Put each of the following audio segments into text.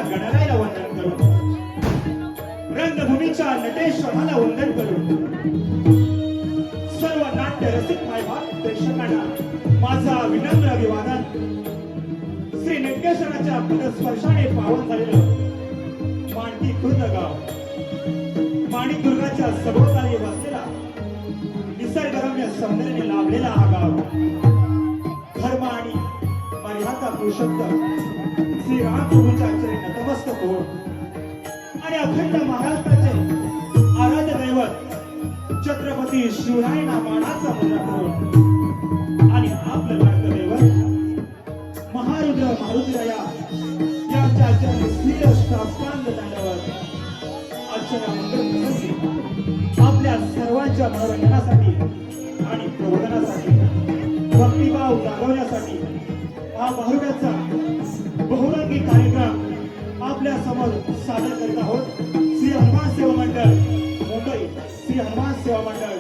गणरायाला वंदन करून, रंगभूमीच्या नटेश्वराला वंदन करून, सर्व नाट्य रसिक मायबाप प्रेक्षकांना माझा विनम्र अभिवादन. श्री नटकेश्वराच्या पदस्पर्शाने पावन झालेलं माणकी खुर्द गाव, माणिक दुर्गाच्या सभोवताली वसलेला निसर्गरम्य सौंदर्याने लाभलेला हा गाव, धर्म आणि मर्यादा पुरुषोत्तम श्री रामप्रभूंच्या चरणी नतमस्तक होऊन आणि अखंड महाराष्ट्राचे आराध्य दैवत छत्रपती शिवरायांना मानाचा मुजरा करून आणि आपलं लाडकं दैवत महारुद्र मारुतीराया यांच्या चरणी स्थिर साष्टांग दंडवत अर्चना मंगल प्रसंगी आपल्या सर्वांच्या मनोरंजनासाठी आणि प्रबोधनासाठी, भक्तिभाव जागवण्यासाठी हा बाहुल्याचा बहुरंगी कार्यक्रम आपल्या समोर सादर करीत आहोत. श्री हनुमान सेवा मंडळ मुंबई, श्री हनुमान सेवा मंडळ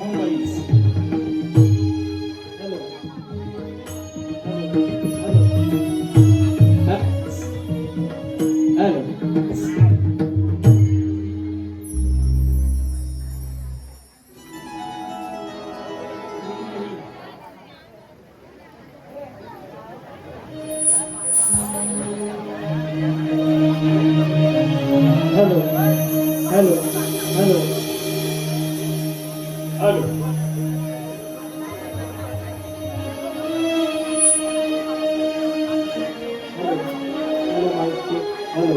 Mumbai. Hello hello hello hello hello hello. Hello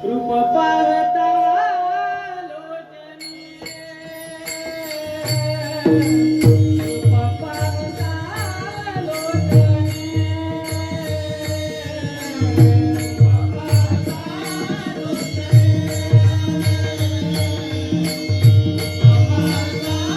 रूप पाहता लोचनी रूप पाहता लोचनी रूप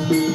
पाहता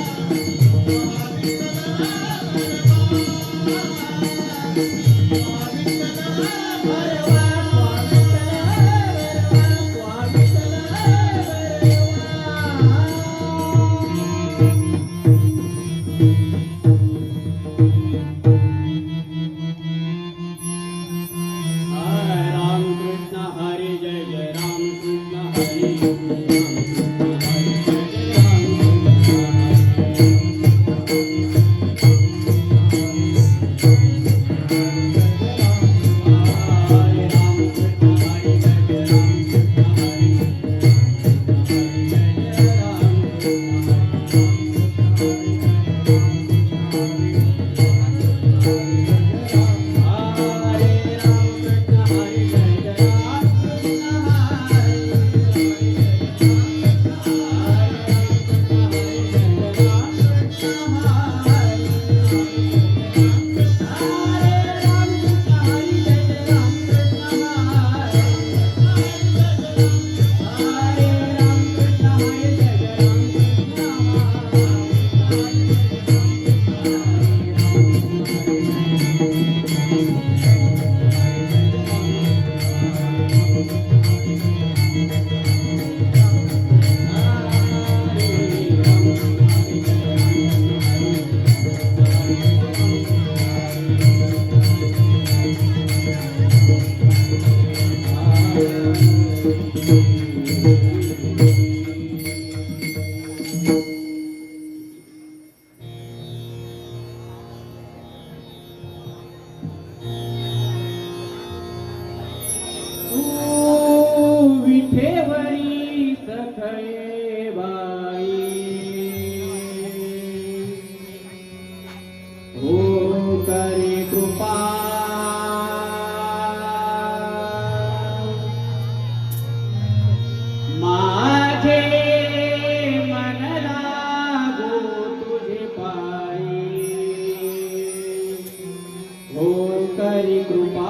करी कृपा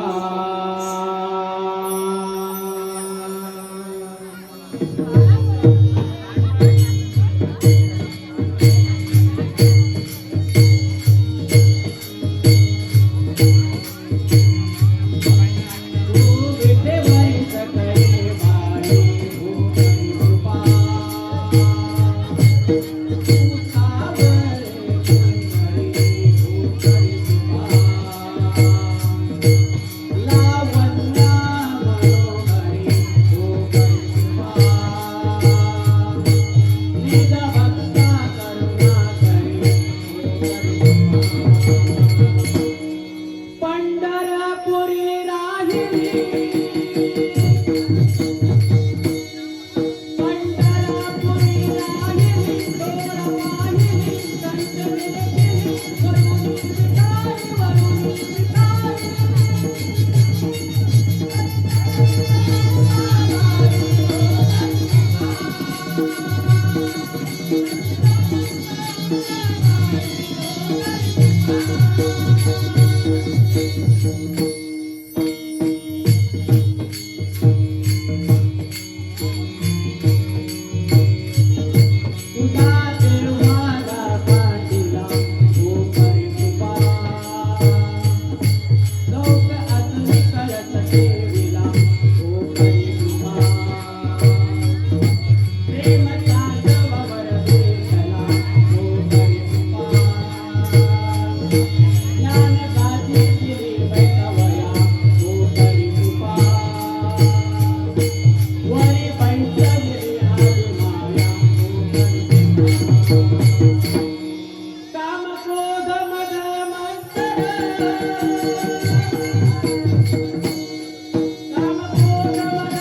तू विठेवरी सकळे माये हो करी कृपा तू सावरे कुंवरी हो करी कृपा लावण्या मनोहरी हो करी कृपा निज भक्ता करुणा करी हो करी कृपा पंढरपुरी राहिली पंढरपुरी राहिली डोळा पाहिली संत केली वरून तुझा देवाला पाठीला हो करी कृपा लोक अजून कळत ठेविला हो करी कृपा प्रेमचा जवळ भेटला हो करी कृपा ज्ञान गाठी केली बैठवया हो करी कृपा वरी पंचगिरी आदि माया हो करी काम क्रोध मद मत्सर काम क्रोध मद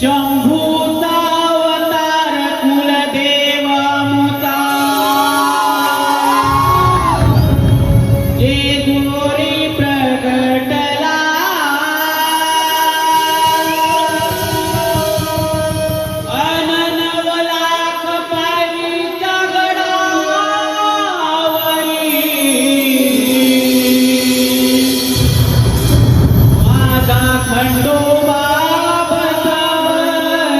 शंभूचा अवतार कुलदेव मुचा जेजुरी प्रगटला अननवलाख पायरीच्या गडावरी माझा खंडोबा बसवला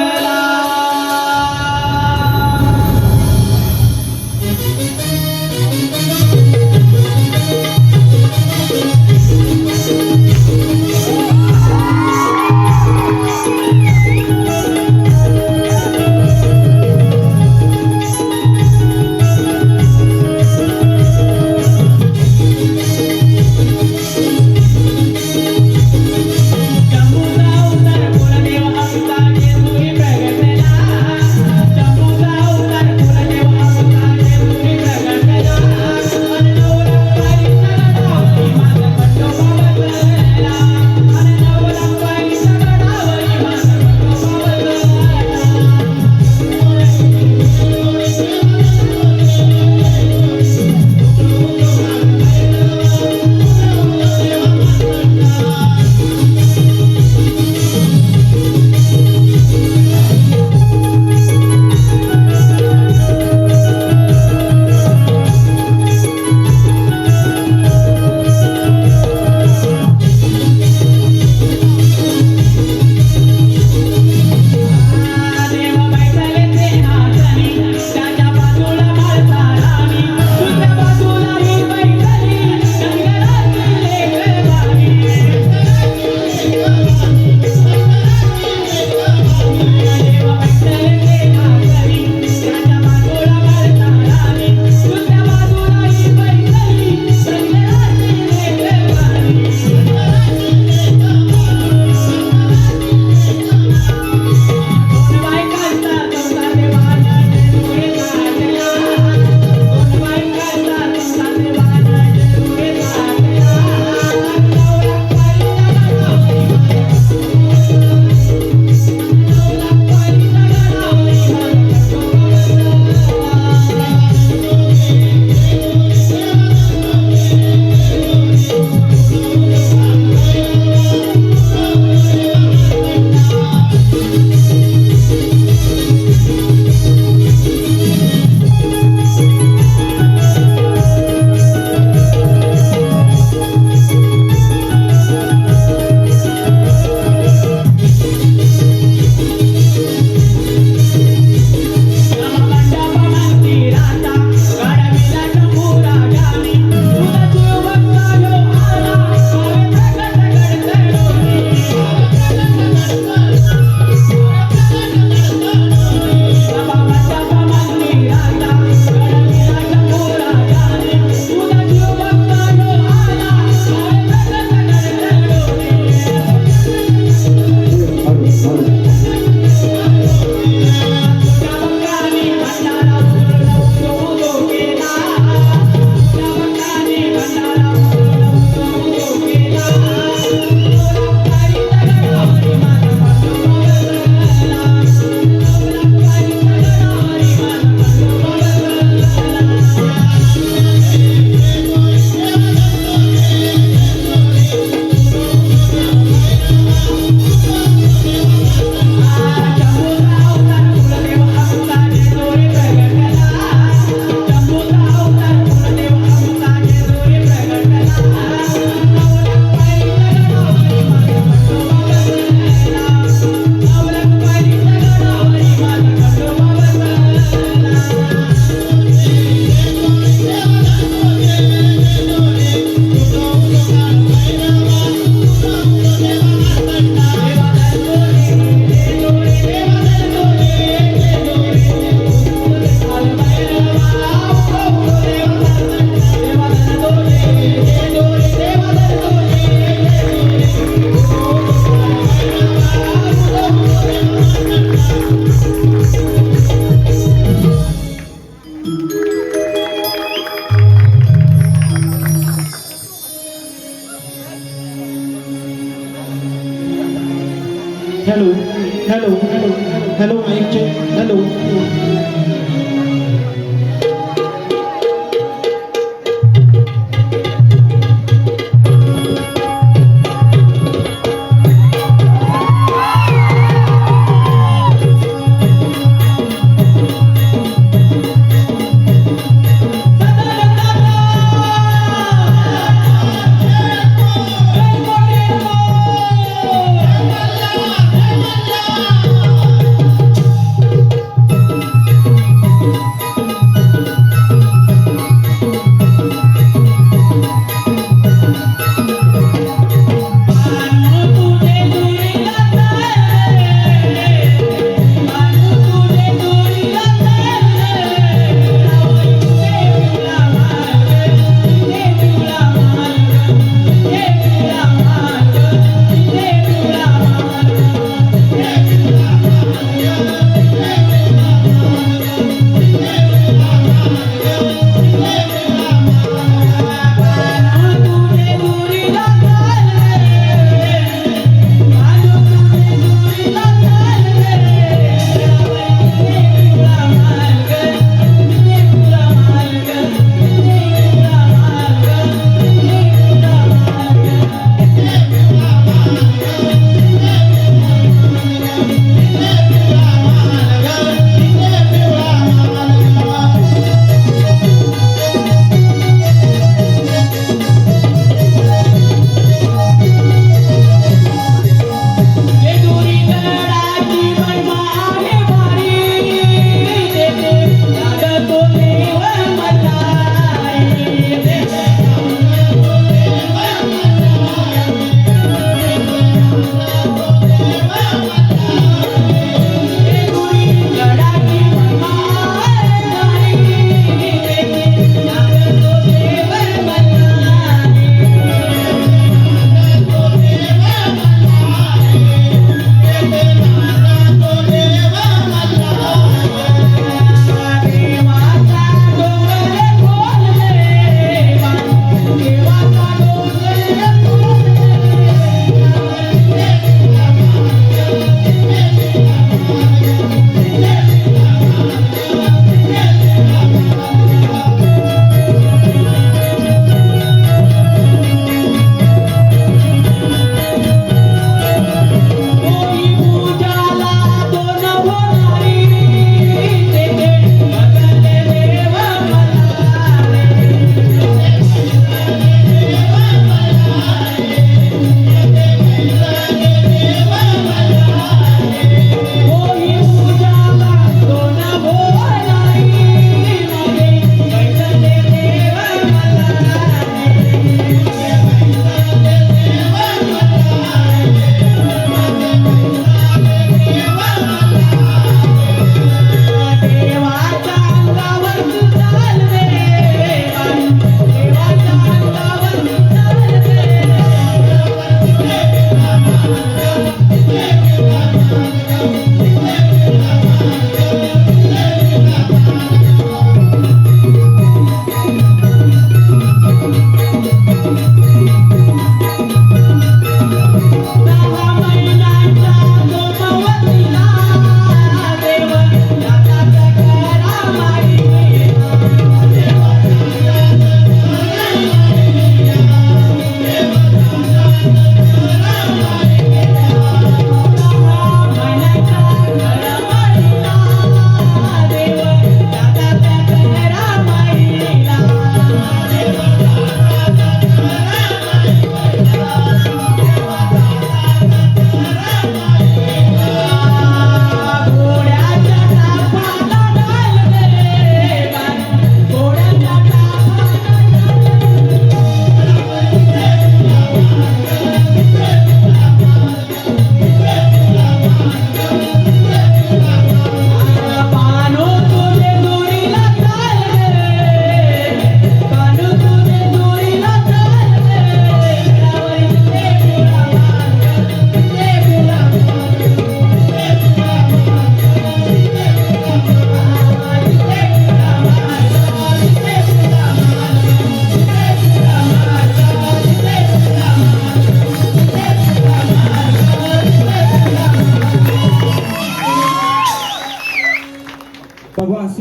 hello hello mic check hello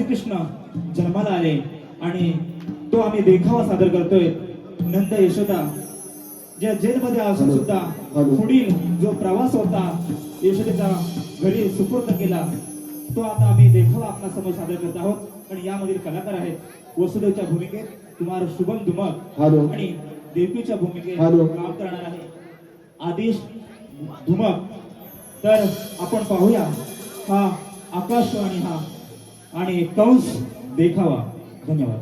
Shrikrishna जन्माला आले आणि तो आम्ही देखावा सादर करतोय. नंद यशोदा ज्या जेलमध्ये असून सुद्धा पुढील जो प्रवास होता यशोदेचा घरी सुपूर्द केला तो आता आम्ही देखावा आपल्या समोर सादर करत आहोत. आणि यामधील कलाकार आहेत वसुदेवच्या भूमिकेत कुमार शुभम धुमक आणि देवकीच्या भूमिकेत काम करणार आहे आदेश धुमक. तर आपण पाहूया हा आकाशवाणी हा आणि कंस देखावा. धन्यवाद.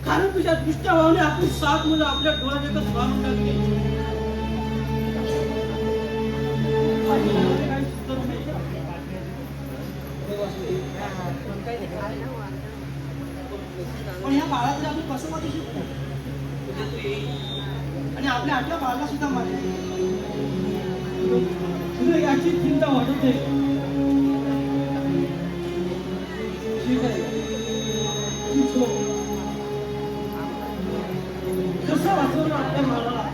कारण तुझ्या दुष्ट भावने आपली 7 मुलं आपल्या डोळ्यात एकच मारून टाकली. पण ह्या बाळाकडे आपण कसं वाटू शकतो आणि आपल्या आठव्या बाळाला सुद्धा मारले. तुला याची चिंता वाटत आहे. कसं वाचवलं आपल्या बाळाला.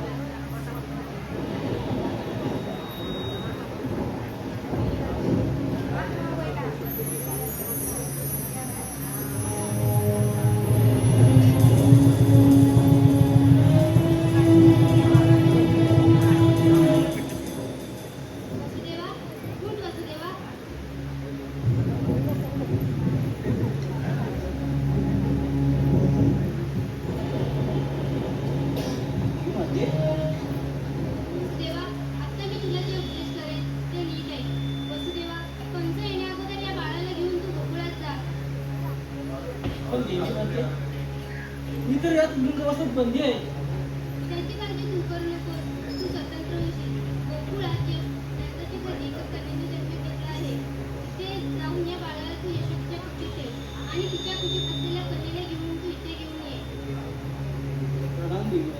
मी तर यात लिंगवासात बंदी आहे. त्याची काळजी तू करू नको. तू स्वतंत्र होशील. गोकुळात नंदाची घरी एका कन्येने जन्म घेतला आहे. तिथे जाऊन या बाळाला तू यशोदेच्या कुशीत ठेव आणि तिच्या कुशीत असलेल्या कन्येला घेऊन तू इथे घेऊन ये. प्रणाम देवी.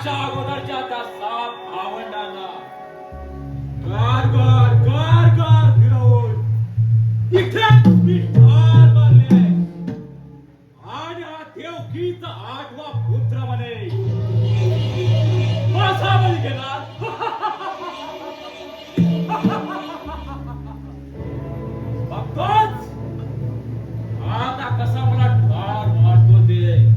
माझ्या अगोदरच्या त्या 7 भावंडांना गार गार गार गार फिरवून इथेच मी ठार मारले आणि हा देवकीचा 8वा पुत्र म्हणे माझा बळी घेणार. बघतोच आता कसा मला ठार मारतो ते.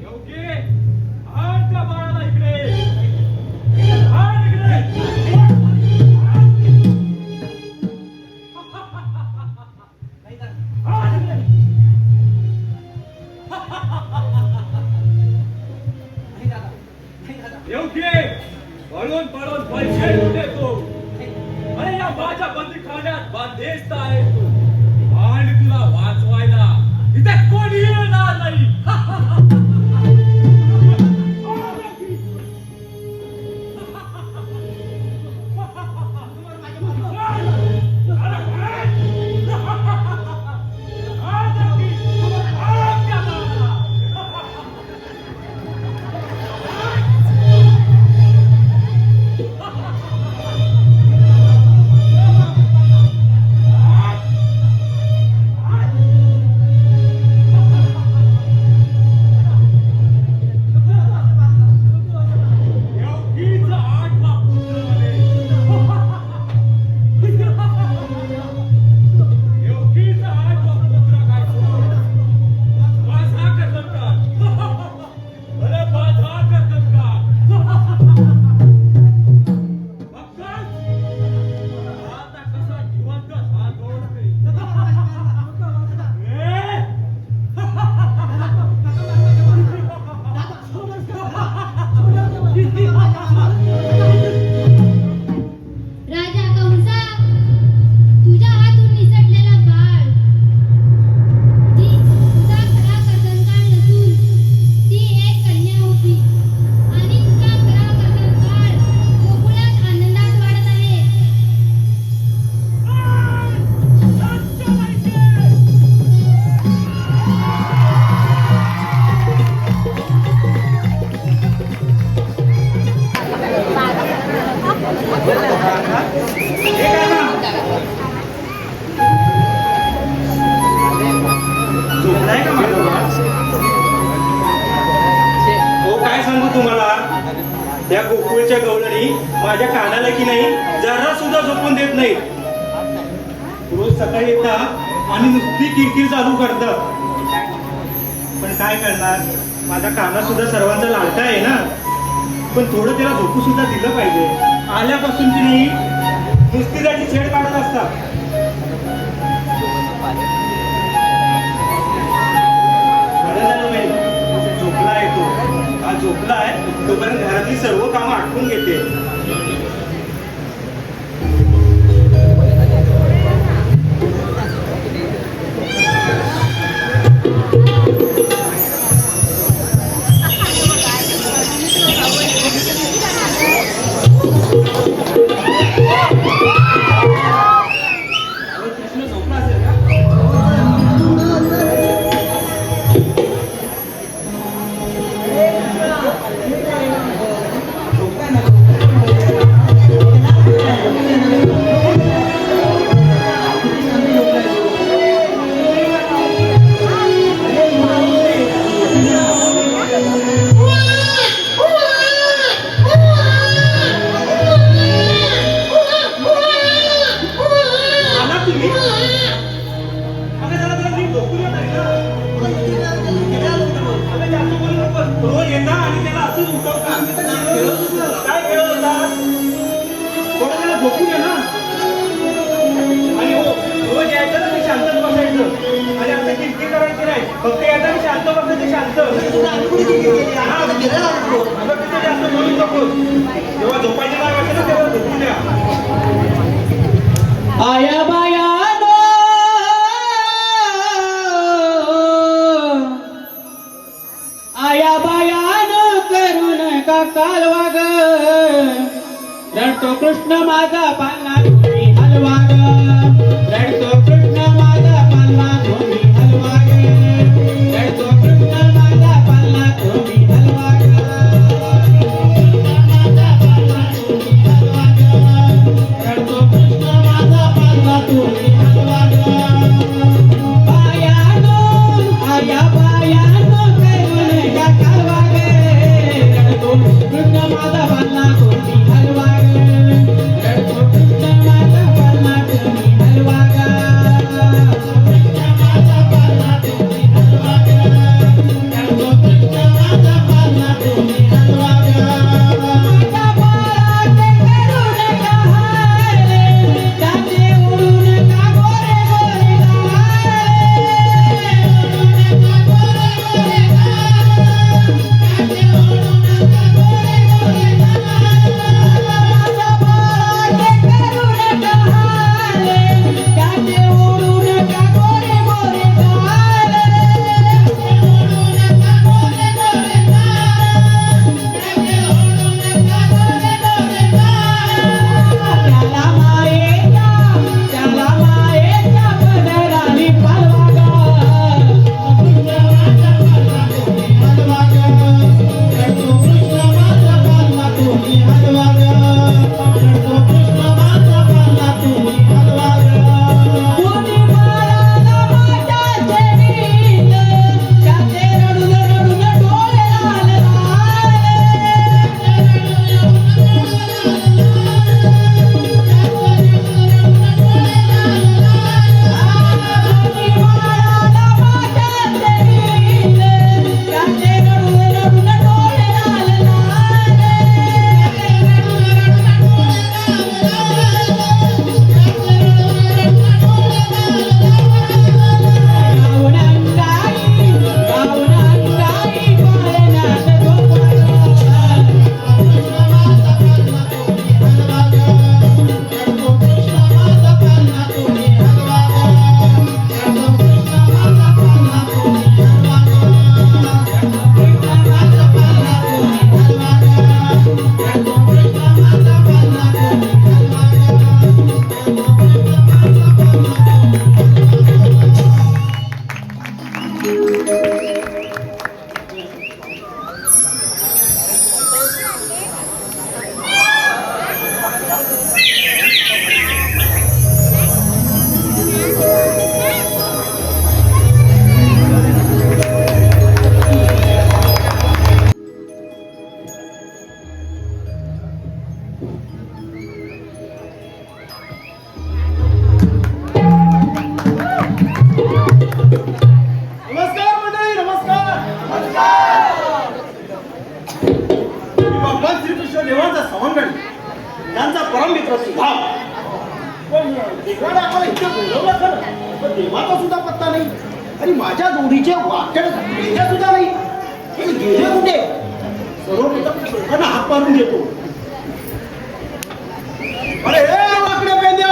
योगी, आण त्या बाळाला इकडे. आण इकडे. आण इकडे. योगी, पळून पळून पैसे देतो. अरे या माझ्या बंदीखान्यात बांधेस्त आहे तू आणि तुला वाचवायला इथे कोणी येणार नाही. राजा कंसा, तुझ्या हातून निसटलेला बाळ ती तुझा खरा कर्दनकाळ नसून ती एक कन्या होती आणि तुझा खरा कर्दनकाळ गोकुळात आनंदात वाढत आहे. झोपलाय का माझा बाळ? हो काय सांगू तुम्हाला, त्या गोकुळच्या गवळणी माझ्या कानाला की नाही जरा सुद्धा झोपून देत नाही. रोज सकाळी येतात आणि नुसती किरकिर चालू करतात. पण काय करणार, माझा काना सुद्धा सर्वांचा लाडका आहे ना. पण थोडं त्याला झोपू सुद्धा दिलं पाहिजे. आल्यापासून की नाही नुसती त्याची छेड काढत असतात. झोपला आहे तो, हा झोपला आहे तोपर्यंत घरातली सर्व कामं आटपून घेते. कृष्ण झोपला असेल का? रोज येता आणि त्याला असंच उठवता. काय खेळत होता? थोडं त्याला झोपू दे ना. आणि हो, रोज यायचं तर शांत बसायचं आणि आता किरकिर करायची नाही. फक्त यायचं आणि शांत बसायचं. शांत तिथे जास्त बोलू नको. जेव्हा झोपायची नाही वाटत ना तेव्हा झोपू द्या. आया बाया कालवा ग रडतो कृष्ण माझा पालना तुम्ही हलवा ग रडतो कृष्ण माझा पालना तुम्ही हलवा ग रडतो कृष्ण माझा पालना तुम्ही हलवा ग रडतो कृष्ण माझा पालना तुम्ही हलवा ग बायानो आया बायानो करून या कालवा ग रडतो कृष्ण माझा पालना तुम्ही हलवा ग रडतो कृष्ण माझा पालना तुम्ही हलवा ग कृष्ण माझा पालना तुम्ही हलवा ग रडतो कृष्ण माझा पालना तुम्ही हलवा ग माझ्या बाळाचे करून का हारे त्याचे उडून का गोरे गोरे नमस्कार मंडळी, नमस्कार. मी भगवान श्रीकृष्ण देवांचा सवंगडी त्यांचा परममित्र सुधाम. पण देवाने आम्हाला इथे बोलवलं खरं, पण देवाचा सुद्धा पत्ता नाही आणि माझ्या जोडीचे वाकड घातलेल्या सुद्धा नाही. हे गेले कुठे? सर्वप्रथम लोकांना हात मारून देतो. अरे हे वाकड्या पेंद्या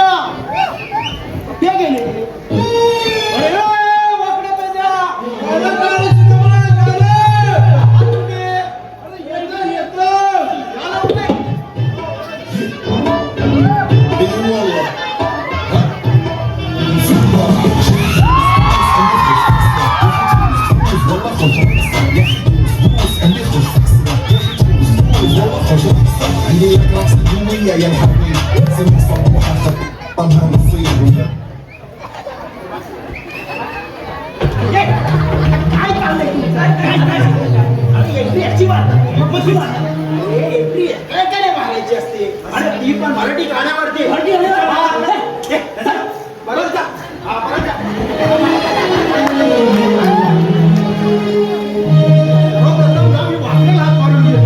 ते गेले. अरे يا الحبيب سمع صباحك طبها نصيب काय चाललंय तू? अरे एंट्री अजिबात एंट्री काय मारायची असते. अरे ती पण मराठी गाण्यावरती बरोबर का? हा बरोबर का? सर्वप्रथम जा, मी वाकड्याला हात मारून देतो.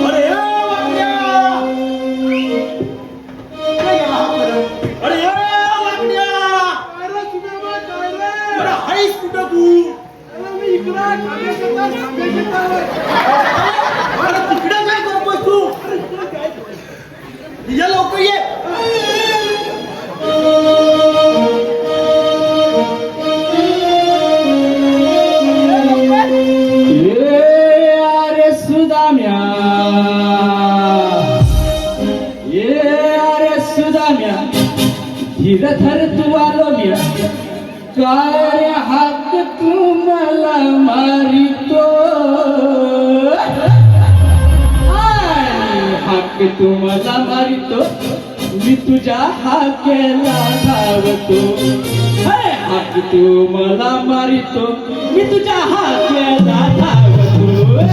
अरे वाकड्या काय याला हात मारून? अरे वाकड्या अरे हायस कुठं तू? मी इकडे अरे तिकडे काय करतोस तू? या लवकर धीरधर तू आलो म्या काय हाक तू मला मारितो आणि हाक तू मला मारितो मी तुझ्या हाकेला धावतो हाक तू मला मारितो मी तुझ्या हाकेला धावतो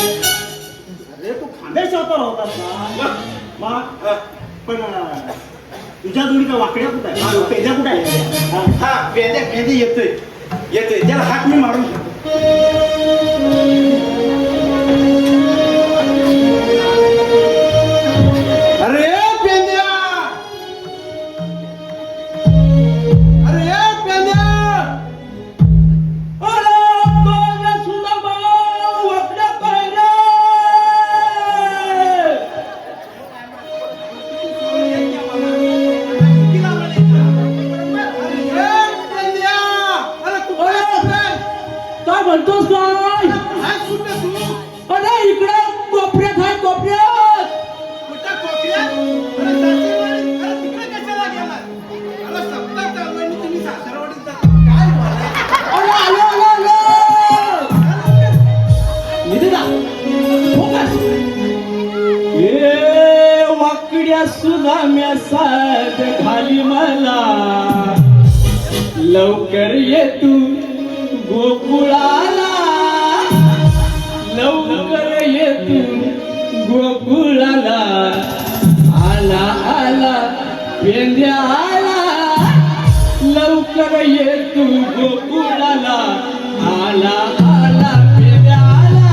अरे तू खांदेशावर होतास ना मग पण तुझ्या जोडीच्या वाकड्या कुठे आहे पेजा कुठे आहे हा पेंदे येतोय त्याला हाक मी मारून अरे पेंद्या काय म्हणतोस काय अरे इकडे कोपऱ्यात आहे कोपऱ्यात अरे आलो आलो आलो निघा फोकस ए वाकड्या सुनाम्या साथ घाली मला लवकर ये तू गोकुळाला लवकर ये तू गोकुळाला आला आला पेंद्या आला लवकर ये तू गोकुळाला आला आला पेंद्या आला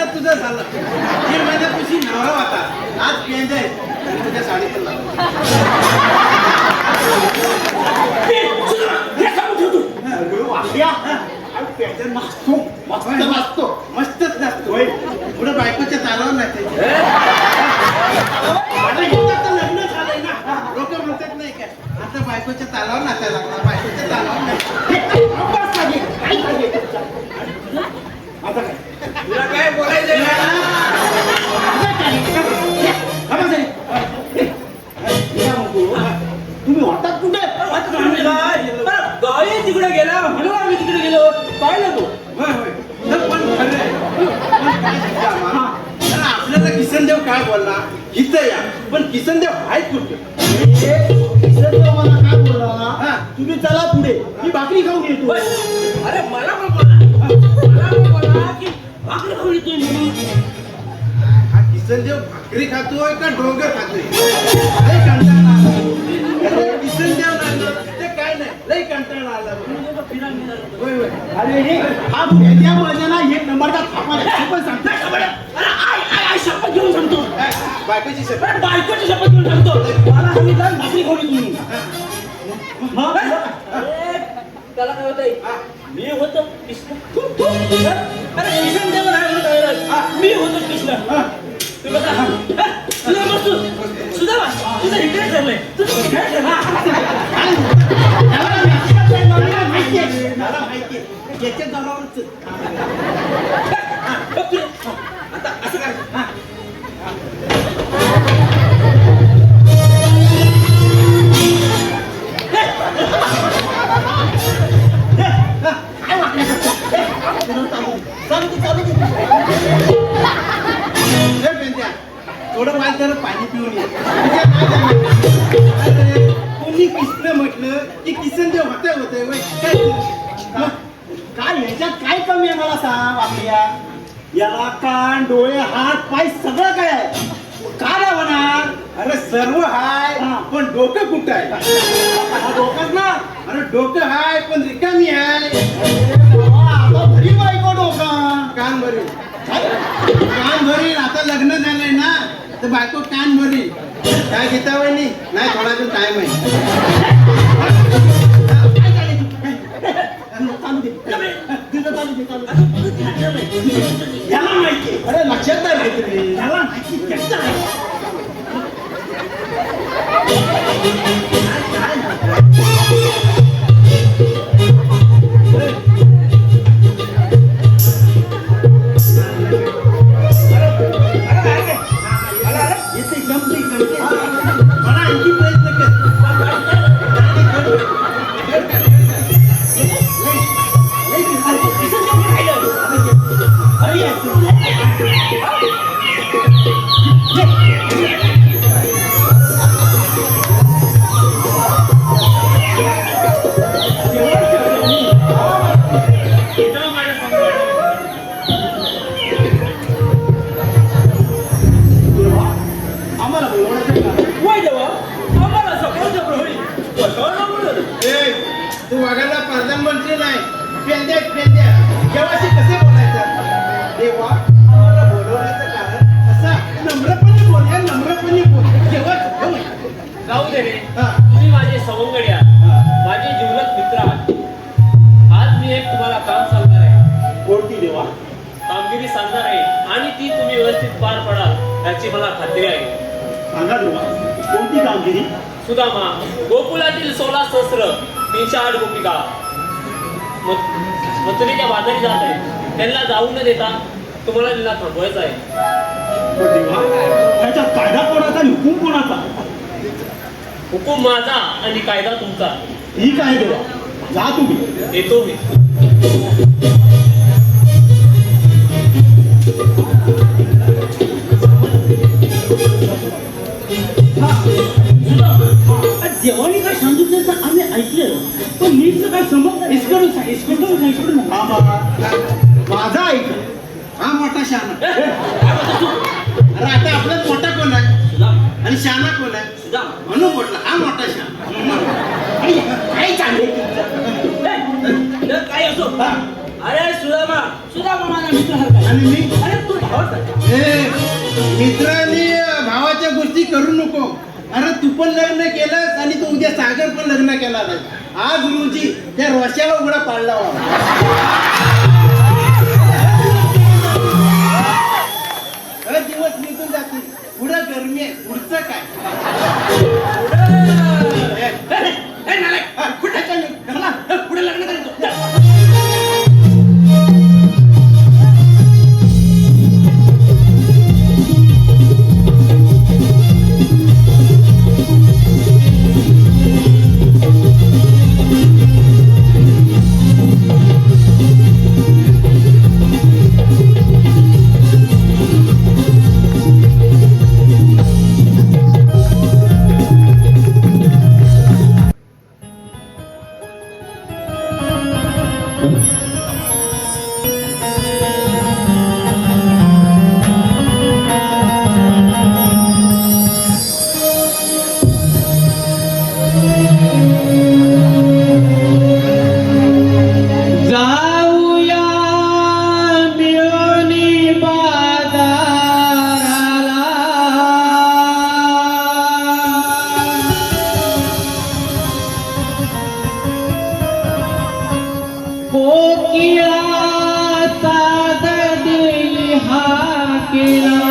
तुझं झालं 3 महिन्यापाशी नवरा होता आज पेंज आहे तुझ्या साडीतून लागला वाक्या पेंजर नाचतो मस्त नाचतो मस्तच नाचतो पुढे बायकोच्या तालावर नाचते लग्न झालंय ना लोक म्हणतात नाही काय आता बायकोच्या तालावर नाचायला लागला बायकोच्या तालावर आता काय तुला काय बोलायचंय तुम्ही वाटतात कुठे गावी तिकडे गेला म्हणून आम्ही तिकडे गेलो पाहिलं तो होय होय तर पण खरं आहे. पण काय सांगता आम्हाला? तर आपल्याला किसनदेव काय बोलला इथं या पण किसनदेव आहेत कुठे किसनदेव मला काय बोलला तुम्ही चला पुढे मी भाकरी खाऊन येतो अरे मला पण बोला की भाकरी खाऊन येतोय म्हणून हा किसनदेव भाकरी खातोय का डोंगर खातोय लय कंटाळा आला अरे किसनदेव लागलं ते काय नाही लय कंटाळा आला होय होय अरे हे हा भेद्या माझ्याला 1 नंबरचा थापा आहे पण सांगता अरे आय शपथ घेऊन सांगतो बायकोची शपथ अरे बायकोची शपथ घेऊन सांगतो मला हवी जाऊन भाकरी खाऊन येतो अरे त्याला काय होतंय मी होतो कृष्ण अरे कृष्ण देव नाही म्हणत मी होतो कृष्ण तू बघा तुझं मस्त सुद्धा तुझं इकडे ठरलंय तुझं इकडे मला माहितीये याच्या जनावरच आता असं काय थोडं वाल तर पाणी पिऊन ये कोणी कृष्ण म्हटलं की किसनदेव होते काय ह्याच्यात काय कमी आहे मला सांग आपल्या याला कान डोळे हात पाय सगळं काय आहे का नाही होणार अरे सर्व हाय पण डोकं कुठं आहे डोकंच ना अरे डोकं हाय पण रिकामी आहे आता भरी बायको डोकं कान भरी कान भरी आता लग्न झालंय ना तर बायको कान भरी काय घेता वहिनी नाही थोडा वेळ टाइम आहे याला माहिती अरे लक्षात नाही माहिती याला माहिती कसं आहे मला आणखी प्रयत्न कर आम्हाला बोलवण्याचं कारण वाय देवा आम्हाला सगळं प्रहरी तू वागायला प्रधानमंत्री नाही पेंद्या केव्हाशी कसे बोलायचं देवा आम्हाला बोलवण्याचं कारण असं नम्रपणे बोल केव्हा जाऊ दे रे हा. तुम्ही माझे सवंगडी आहात माझे जीवलग मित्र आहात आज मी एक तुम्हाला काम सांगणार आहे कोणती देवा कामगिरी सांगणार आहे आणि ती तुम्ही व्यवस्थित पार पडाल याची मला खात्री आहे सांगा देवा कोणती कामगिरी सुदामा गोकुळातील 16 सहस्र 308 गोपिका मथुरेच्या बाजारी जात आहे त्यांना जाऊ न देता तुम्हाला त्यांना थांबवायचं आहे पण देवा त्याचा कायदा कोणाचा आणि हुकूम कोणाचा हुकूम माझा आणि कायदा तुमचा ठीक आहे देवा जा तुम्ही येतो मी देवानी काय सांगितलं तर आम्ही ऐकलं पण नीटचं काय समज इसकडून माझा ऐक हा मोठा शहाणा अरे आता आपल्यात मोठा कोण आहे आणि शहाणा कोण आहे म्हणून म्हटलं हा मोठा शहाणा काय चाललंय काय असो हा. अरे सुदामा माझा मित्र हरका आणि मी अरे तू मित्रांनी भावाच्या गोष्टी करू नको. अरे तू पण लग्न केलंस आणि तू उद्या सागर पण लग्न केला नाही. आज रोजी त्या रोशाला उघडा पाडला दिवस निघून जातील. पुढं गरमी आहे, पुढचं काय? पुढे लग्न करायचं. जाऊया मिळून बाजाराला कोकिळा साद देई हाकेला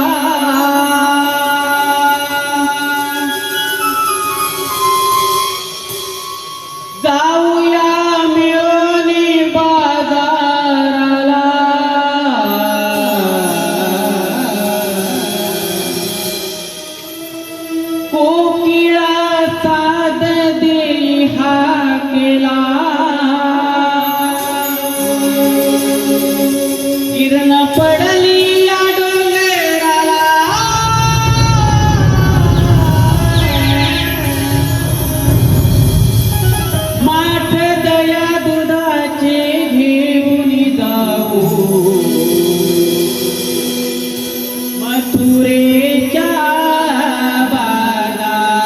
जाऊया मिळून बाजाराला कोकिळा साद देई हाकेला किरण पडली या डोंगराला माठ दया दुधाचे घेऊन जाऊ मथुरेच्या बाजारात.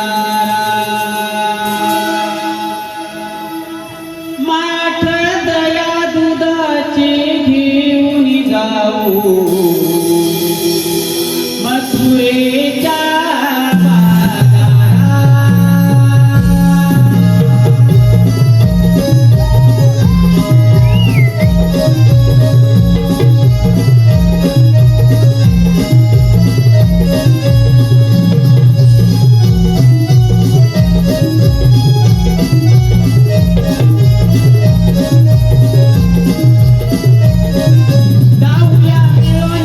माठ दया दुधाचे घेऊन जाऊ मथुरेच्या बाजारात. जाऊया मिळून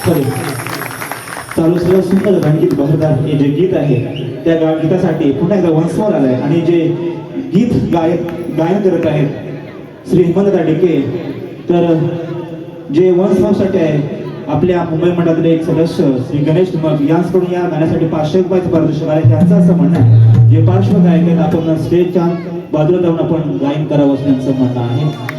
खरे चालू सगळं सुंदर गाणगीत बहरदार हे जे गीत आहे त्या गीतासाठी पुन्हा एकदा वंशवर आलाय आणि जे गीत गायन करत आहेत श्री हेमंत डिके. तर जे वंशसाठी आहे आपल्या मुंबई मंडळातील एक सदस्य श्री गणेश मग यांच्याकडून या गाण्यासाठी 500 रुपयाचं पारितोषिक आहे. त्यांचं असं म्हणणं आहे जे पार्श्वगायक आहेत आपण स्टेजच्या बाजूला जाऊन आपण गायन करावं असं त्यांचं म्हणणं आहे.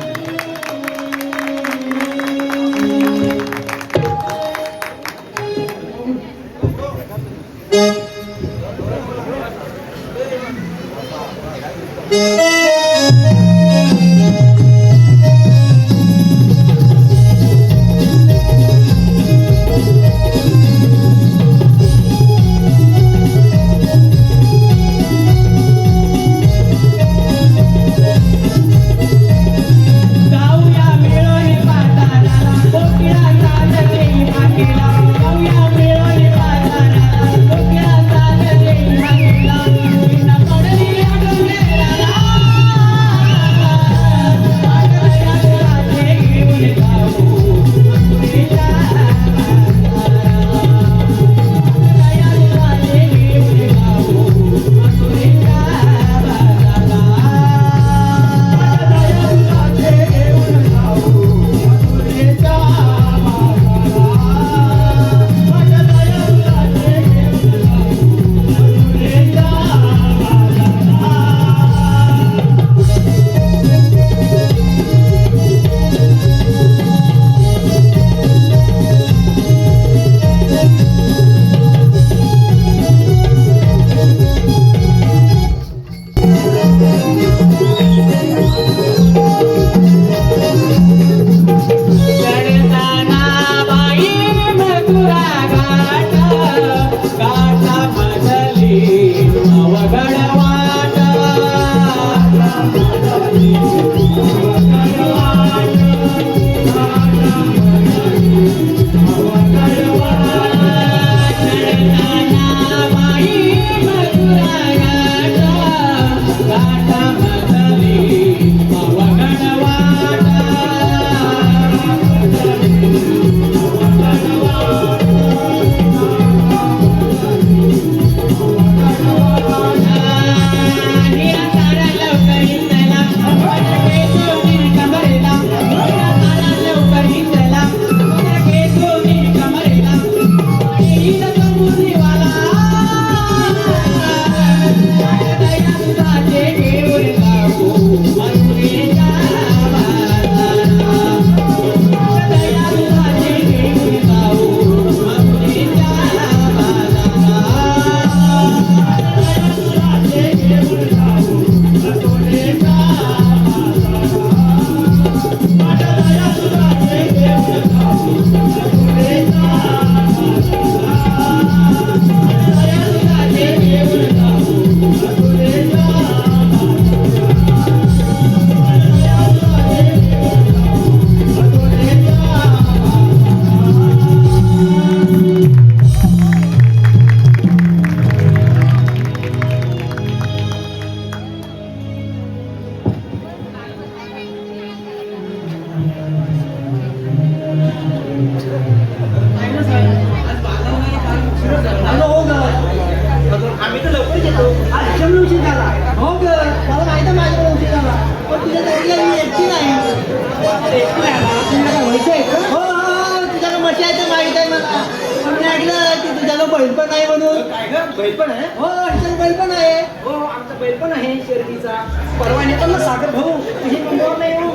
बैल पण आहे. हो इथे बैल पण आहे. हो आमचा बैल पण आहे शर्यतीचा. परवा नेतो ना सागर भाऊ तुझी नंबर नाही येऊ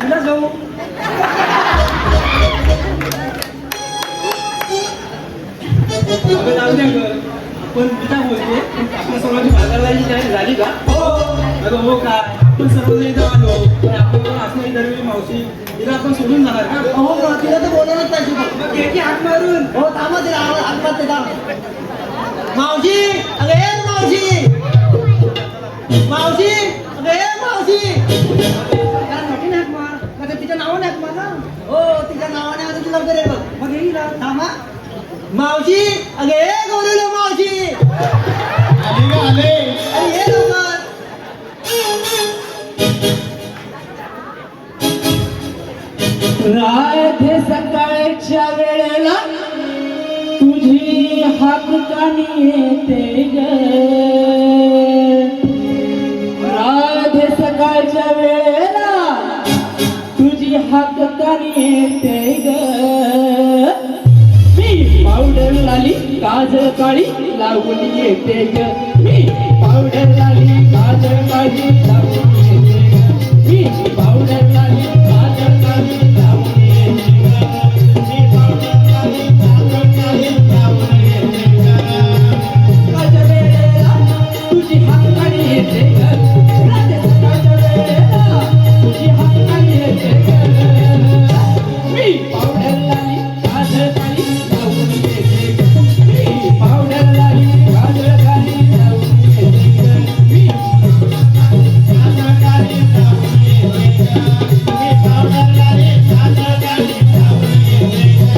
तुला जाऊ जाऊ द्या. पण तुझा बोलते आपण सर्वांची बाजार जायची तयारी झाली का? हो अगं हो का आपण सर्वजण इथं आलो पण आपण असणारी दरवेळी मावशी तिला आपण सोडून जाणार का? हो का तिला तर बोलवलंच पाहिजे. मग घ्यायची हात मारून. हो थांबा तिला हात मारते का मावशी. अरे मावशी मावशी अरे मावशी मोठी हाक मार. मग तिच्या नावाने हाक मार ना. हो तिच्या नावाने आता तुला लवकर ये बघ. मग येईल थांबा मावशी. अगे गौरव मावशी आले आले. अरे ये लवकर. राधे सकाळच्या वेळेला तुझी हाक कानी येते ग राधे सकाळच्या वेळेला तुझी हाक कानी येते ग मी पावडर लाली काजळ काळी लावून येते ग मी पावडर लाली काजळ काळी लावून येते ग मी पावडर लाली काजळ काळी लावून येते ग मी पावडर लाली काजळ काळी लावून येते ग सकाळच्या वेळेला तुझी हाक काढी येते ग रात्री सकाळच्या वेळेला तुझी हाक काढी येते ग मी पावडर लाली काजळ काळी लावून येते ग मी पावडर लाली काजळ काळी लावून येते ग मी काजळ काळी लावून येते ग मी पावडर लाली काजळ काळी लावून येते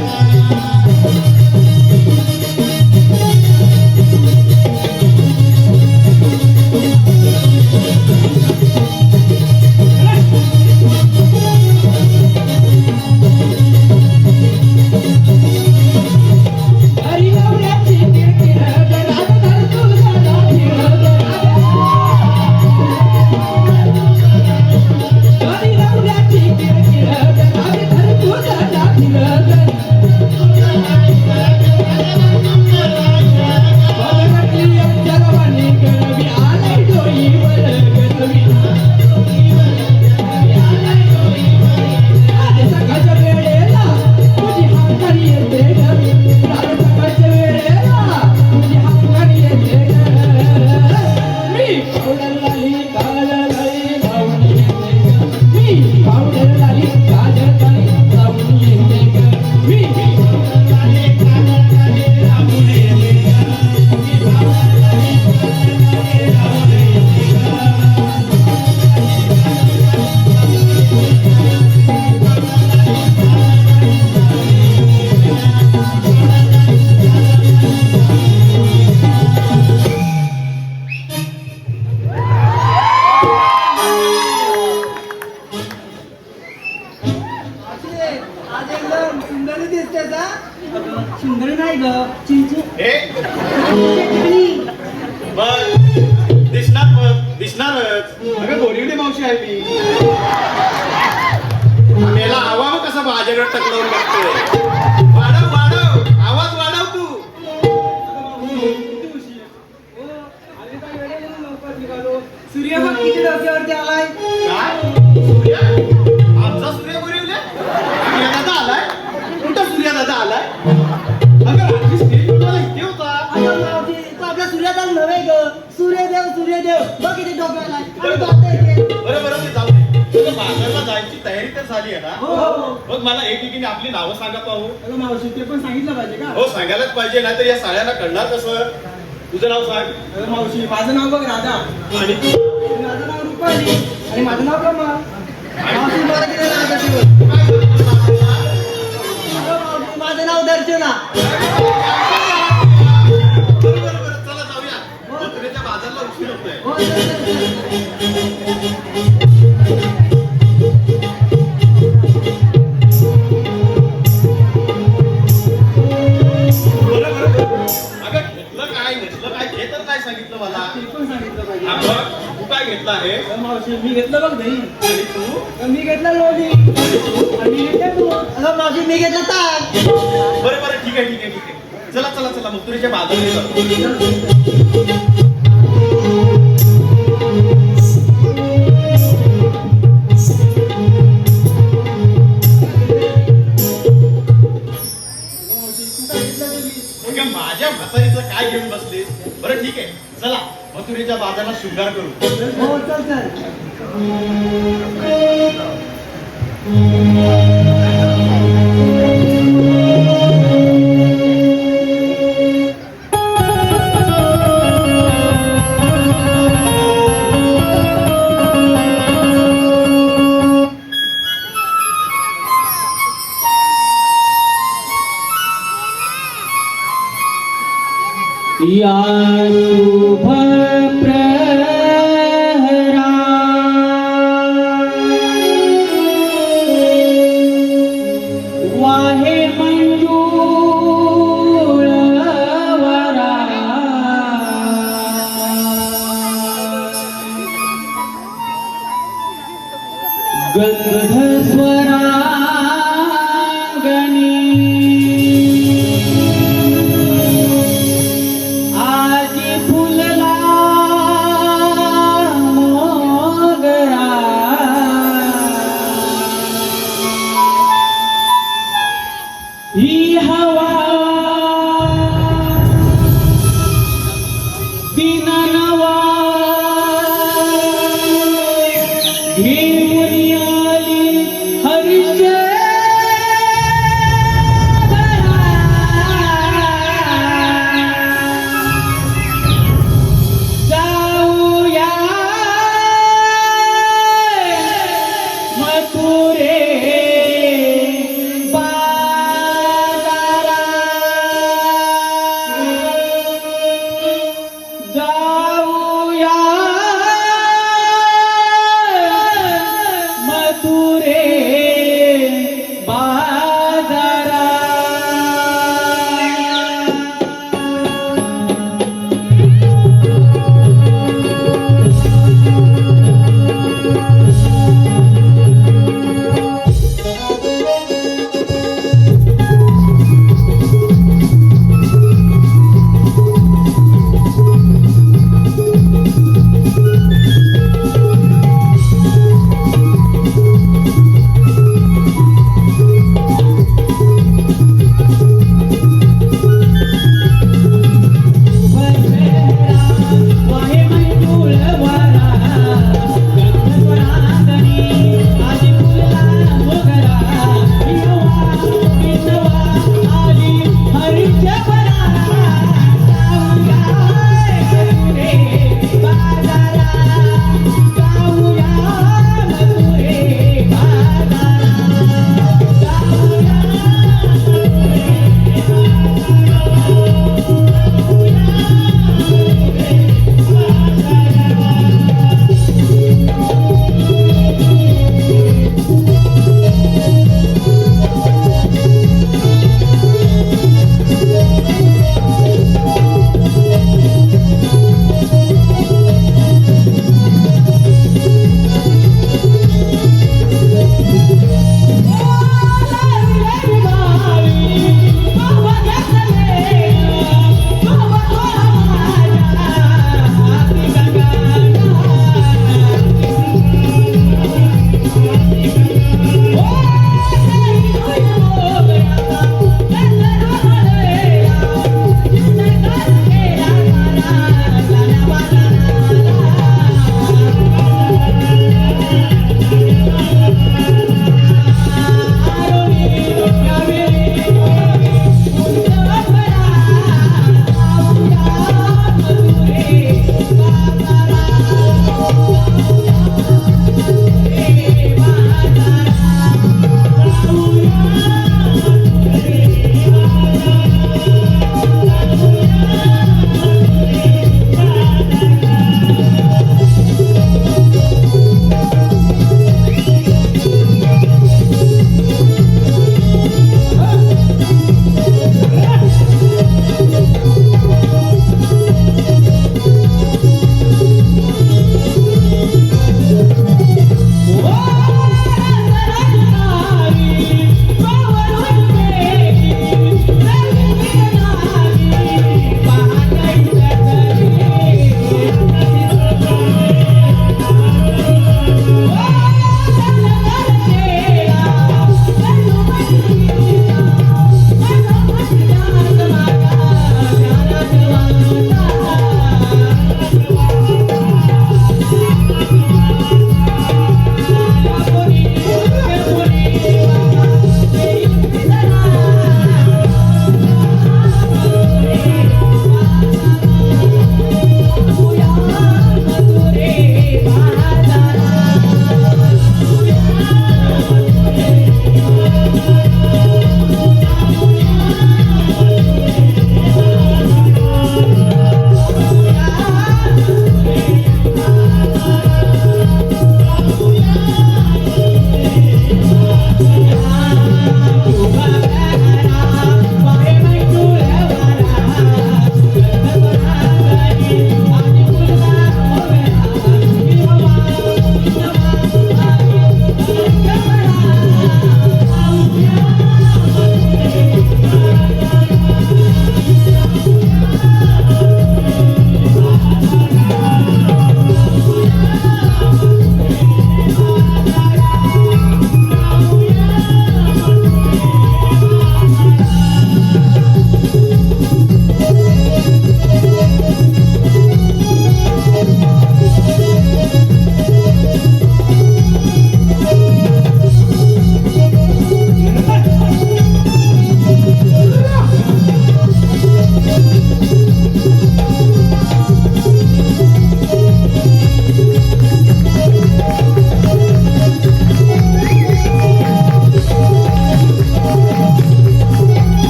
हरी नवऱ्याची किरकिर राधा धर तुझा फिर हरी नवऱ्याची किरकिर राधा धर तुझा फिर बघटली जगवानी करवी आलाय डोईवर गजवी राधे सकाळच्या वेळेला तुझी हाकानी येते ग राधे सकाळच्या वेळेला तुझी हाकानी येते ग मी पावडर लाली काजळ काळी लावून येते ग मी पावडर लाली काजळ काळी लावून येते ग मी पावडर लाली काजळ काळी लावून येते ग मी पावडर लाली काजळ काळी लावून येते ग आज एकदम सुंदरी दिसते का सुंदरी नाही ग चिंचू दिसणारच अगं गोरीवडी मावशी आहे मी मेला आवाज कसा माझ्याकडे टकलावून बघतोय वाढव वाढव आवाज वाढव तू सूर्य बघ किती डोक्यावरती आलाय काय सूर्य आमचा सूर्य गोरीवल्या सूर्यदादा आलाय कुठं सूर्यदादा आलाय अगं रात्री स्टेज मला इथे होता तो आपल्या सूर्याचा नव्हे ग सूर्यदेव बघ किती डोक्याला आणि बघता येते बरं बरं ते जाऊ दे तुझं बाजारला जायची तयारी तर झाली आहे ना हो मग मला एकेकीने आपली नावं सांगा पाहू अगं मावशी ते पण सांगितलं पाहिजे का हो सांगायलाच पाहिजे नाहीतर या साळ्यांना कळणार कसं तुझं नाव सांग अगं मावशी माझं नाव बघ राधा आणि माझं नाव रुपाली आणि माझं नाव कमल मावशी मला किती नाव देते अगं मावशी माझं नाव दर्शना बरं बरं बरं चला जाऊया मथुरेच्या बाजारला उशीर होतोय हो चल. बरं बरं बरं. अगं घेतलं काय घेतलं काय हे तर काय सांगितलं मला ते पण सांगितलं पाहिजे हा बघ तू काय घेतलं आहे अगं मावशी मी घेतलं बघ दही आणि तू मी घेतलं लोणी आणि मी घेतलं दूध अगं मावशी मी घेतलं ताक बरं बरं ठीक आहे ठीक आहे ठीक आहे चला चला चला मथुरेच्या बाजारला जाऊ अगं माझ्या म्हातारीचं काय घेऊन बसलीस बरं ठीक आहे चला मथुरेच्या बाजारला शृंगार करू हो चल चल या शुभ प्रहरा ही हवा दिन नवा घेऊन आली जाऊया मथुरे बाजारा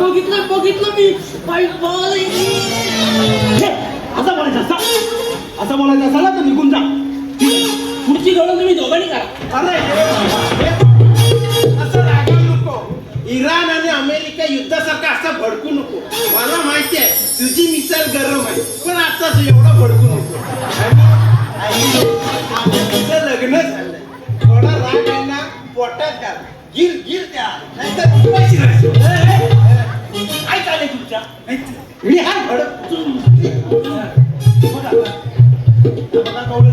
बघितलं मी बाई बाई. असं बोलायचं असा ना तर निघून जा. पुढची गवळण तुम्ही दोघांनी करा. अरे असं रागवू नको. इराण आणि अमेरिका युद्धासारखं असं भडकू नको. मला माहिती आहे तुझी मिसाल गरम आहे, पण आता तू एवढं भडकू नको. आणि तुझं लग्न झालंय, थोडा राग आहे ना पोटात घाल, गिर त्या नाहीतर उपाशी राहशील. काय चाललंय तुमच्या? मी हात भडक बघा कवळी.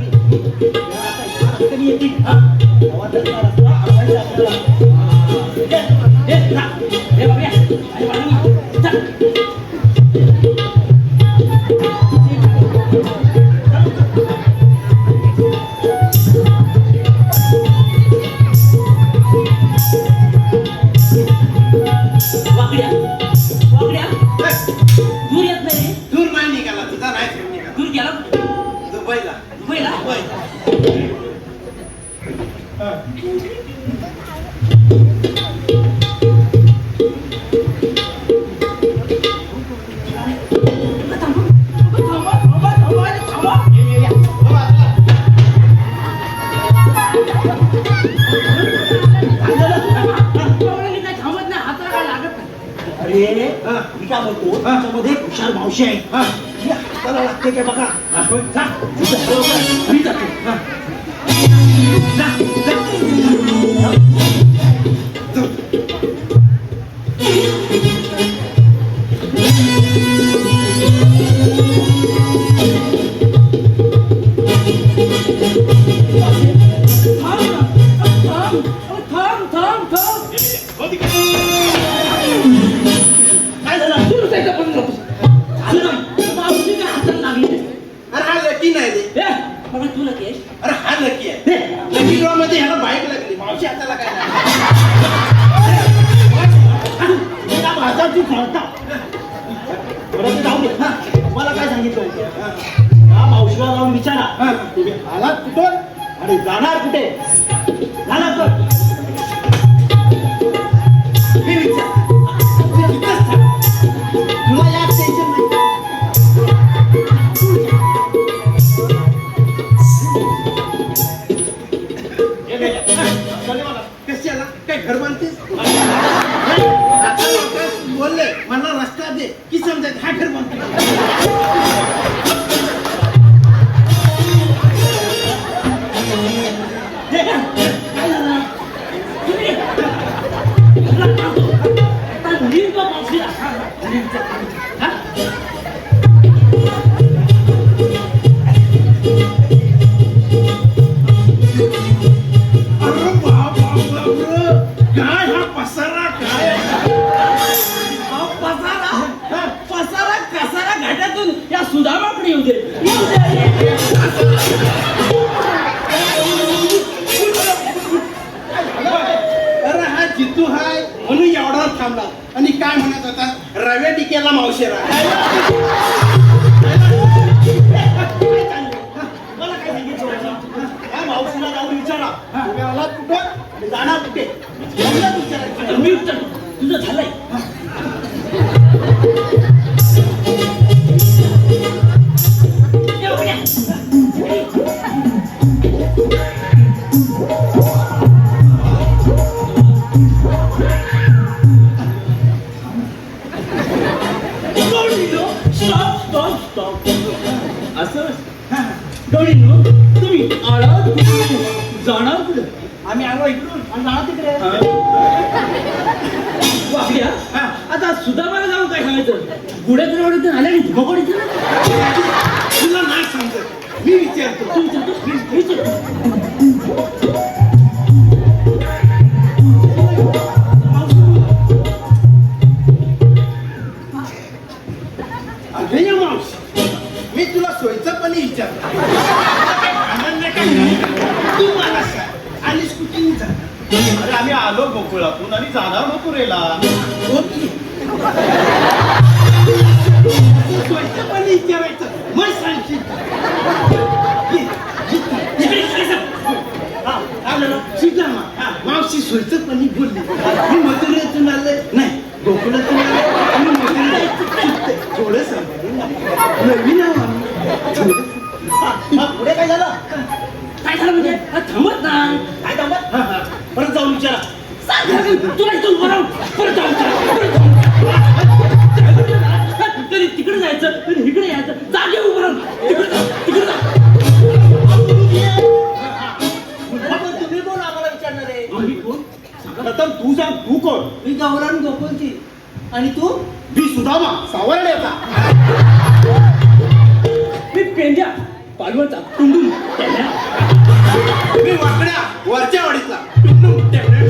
दूर येत नाही. दूर नाही निघाला तुझा, नाही फिरून निघाला. दूर गेला दुबईला. दुबईला. अरे मी काय म्हणतो, त्याच्यामध्ये एक हुशार मावशी आहे. त्याला लागते काय बघा. जा, मी जातो. जा, जा. काय झालं? अरे हा लकी नाही रे. तू नक्की अरे हा लकी आहे. लकी ड्रॉ मध्ये ह्याला बाईक लागली, मावशी हाताला काय नाही. भाताची खळता. बरं ते जाऊ दे. मला काय सांगितलं होतं, या मावशीला जाऊन विचारा तुम्ही आलात कुठं आणि जाणार कुठे. झाला तर मी विचार तुला यात टेन्शन नाही. कशाला काय घर बांधतेस? बोलले मला रस्ता दे की समजायचं हा घर बांधतो. काय हा पसारा काय पसारा कसारा घाटातून या सुधामाकडे येऊ दे. अरे हा जितू हाय म्हणून एवढा थांबला. आणि काय म्हणत होता, रव्या टिकेला मावशेरा. मला काय सांगितलं या मावशीला जाऊन विचारा तुम्ही आलात कुठं आणि जाणार कुठे. विचारायचं मी विचारतो, तुझं झालंय. डोळीनो तुम्ही आळात जाणार कुठे. आम्ही आलो इकडून आणि जाणार तिकडे. वाकड्या आता सुधामाला जाऊन काय सांगायचं. गुड्याचं वाडीतून आल्या नाही भगोड इथे तुला नाही समजत, मी विचारतो. तू विचारतो विचारतो. अरे मावशी मी तुला सोयीचंपणे विचारतो. तू मला सांग आलीस कुठे जा. अरे आम्ही आलो गोकुळातून आणि जाणार मथुरेला. सोयीचंपणे विचारायचं मग सांगशील. सीतामा मावशी सोयीचंपणे बोलली. मी मथुरेतून आले नाही गोकुळातून आले. उभं राहून परत जाऊन कधी तिकडे जायचं कधी इकडे यायचं जागे उभं राहून तिकडे जा तुम्ही कोण आम्हाला विचारणार आहे? आम्ही कोण प्रथम तू सांग, तू कोण? मी गावरान गोकुळची आणि तू मी सुदामा सावरण्याचा. मी पेंड्या पालवचा टुंडून मी वाकड्या वरच्या वाडीतला टुकटुक टेकड्या.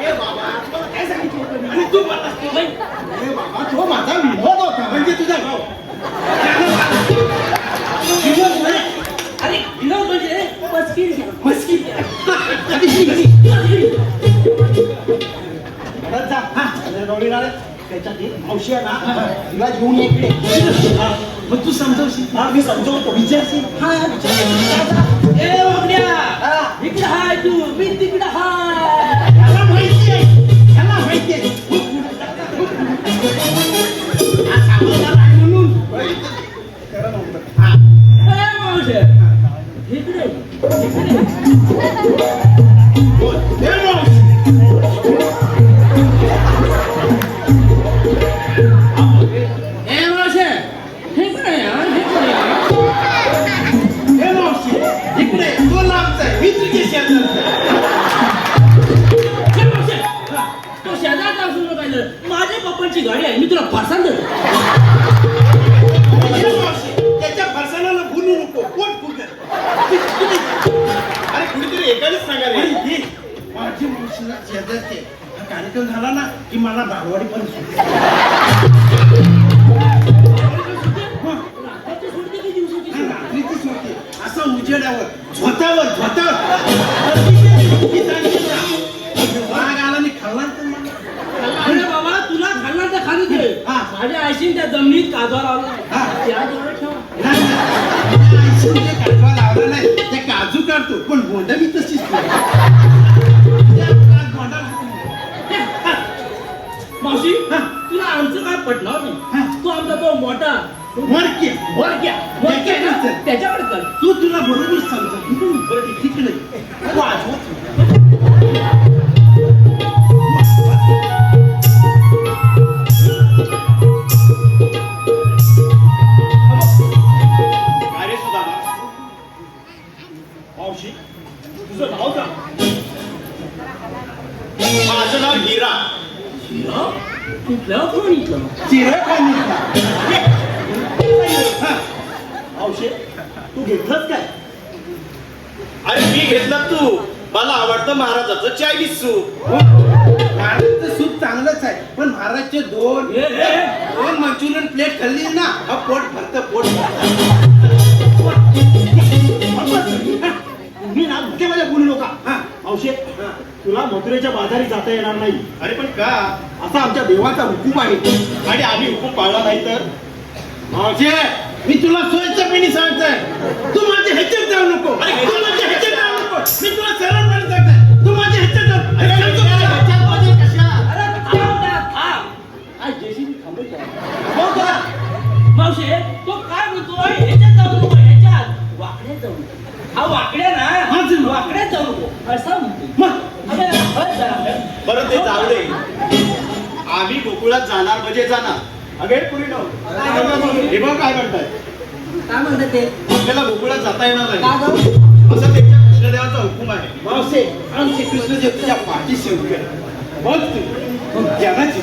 ए बाबा, तुला काय सांगितलं होतं मी? आणि तू मला ए बाबा, तो माझा विनोद होता. म्हणजे तुझा भाऊ. विनोद म्हणे. अरे विनोद म्हणजे मस्किरी परत जा. हा, रवडीला रे. त्याच्यात एक मावशी आहे ना, तिला घेऊन ये इकडे. हा, मग तू समजवशील. हा, मी समजवतो. विचारशील. हा, विचार. ए वाकड्या हा. इकडे हाय तू मी तिकडे हाय ह्याला माहिती आहे, ह्याला माहिती आहे. हा, सावरणार आहे म्हणून. खरं नव्हतं. हा. ए मावशे इकडे बोल. ए मावशी. ए मावशे इकडे या इकडे या हे मावशी, इकडे तो लांबचा आहे, मी तुझी शेजारचा आहे. ए मावशे तो शेजारचा असू नका पाहिलं माझ्या पप्पांची गाडी आहे मी तुला फरसान देतो हे मावशी, त्याच्या फरसाणाला बोलू नको. कोण फुगत? अरे कुणीतरी एकानेच सांगा रे. माझी मावशीला शेजारचे. हा कार्यक्रम झाला ना की मला बालवाडी पण सुटते. रात्रीची सुट्टी किती दिवसाची हा, रात्रीची सुटते. असं उजेडावर झोतावर वाघ आला आणि खाल्ला तर मला. अरे बाबा तुला खाणार तर खाली दे हा. माझ्या आयशीन त्या जमिनीत काजवा हा. लावला त्या जवळ ठेवा नाही, नाही. आईशी जे काढवा लावला नाही ते काजू काढतो पण बोंड मी तशीच मावशी तुला आमचं काय पटलं नाही तू आमचा तो मोठा वरके वरक्या त्याच्याकडे कर तू तुला बरोबर समजा. बरं तिकडे वाजवत. अरे सुदामा, मावशी तुझं नाव का? माझं नाव हिरा. कुठल्या कोणीचं चिरखानीचा. मावशी तू घेतलंच काय? अरे मी घेतलं तू. मला आवडतं महाराजाचं चायनीज सूप. महाराजचं सूप चांगलंच आहे पण महाराजचे दोन मंचुरियन प्लेट खाल्ली ना हा पोट भरतं पोट मी ना भुकेमध्ये बोलू नका. मावशी तुला मथुरेच्या बाजारी जाता येणार नाही. अरे पण का असा आमच्या देवाचा हुकूम आहे आणि आम्ही हुकूम पाळला नाही तर मावशे मी तुला सोयीचं पिणी सांगतोय तू माझ्या ह्याच्यात जाऊ नको. तू माझ्या ह्याच्यात जाऊ नको. मी तुला सरळपणे सांगतोय तू माझ्या ह्याच्यात जाऊ. मावशे तो काय म्हणतोय ह्याच्यात जाऊ नको ह्याच्यात वाकड्यात जाऊ नको हा वाकड्या ना वाकड्यात जाऊ नको असा म्हणतो बरं ते जाऊ दे. आम्ही गोकुळात जाणार म्हणजे जाणार. अगे पुरी हे बघ काय म्हणताय. काय म्हणतात ते आपल्याला गोकुळात जाता येणार का नाही जाऊ असं त्यांच्या कृष्णदेवाचा हुकूम आहे. मावशे आमचे कृष्णदेव तुझ्या पाठीशी उभे आहेत. बघ तू जगाची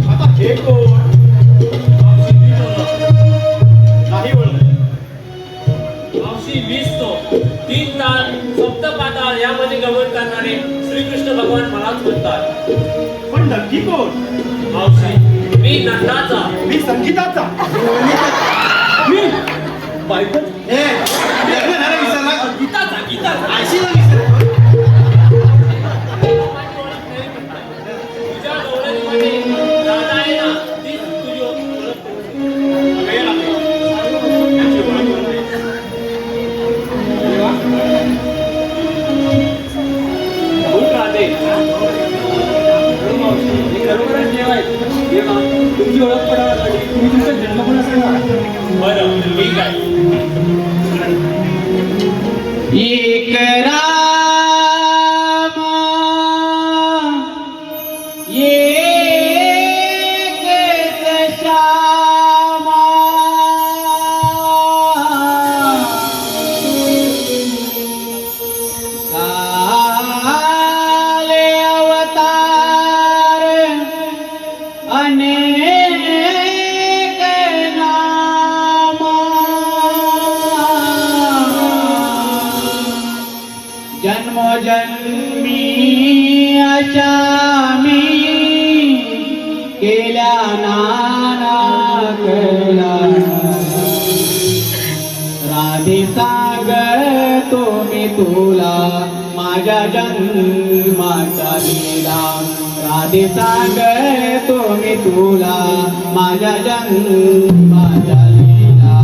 आता हे कोण? नाही ओळख. मावशी वीस तो 3 ताल सप्तपाताळ यामध्ये गमन करणारे श्रीकृष्ण भगवान मलाच म्हणतात. पण नक्की कोण? मावशी मी नंदाचा मी संगीताचा. मी बायको लग्न झालं विसरला गीताचा आयशीला विसरला. तुझ्या गौरवीमध्ये राधा आहे ना तीच तुझी ओळख करून अगं ये ना. याची ओळख करून दे. खूप राधे खरोखरच देव आहे देवा तुमची ओळख पडायला पाहिजे तुम्ही बरं ठीक आहे. एक राम एक श्यामा काले अवतार अनेक नामा जन्मोजन्मी अशा मी केल्या नाना कला राधे सांगतो मी तुला माझ्या जन्माचा लीला राधे सांगतो मी तुला माझ्या जन्माचा लीला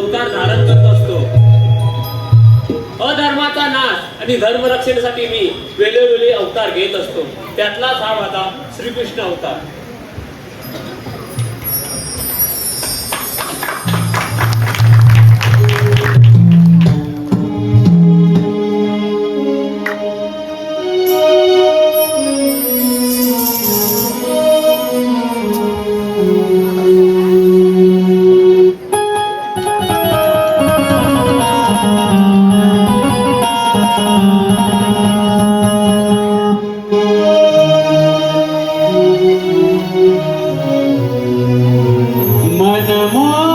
अवतार धारण करत असतो. अधर्माचा नाश आणि धर्म रक्षणासाठी मी वेळोवेळी अवतार घेत असतो. त्यातलाच हा माझा श्रीकृष्ण अवतार.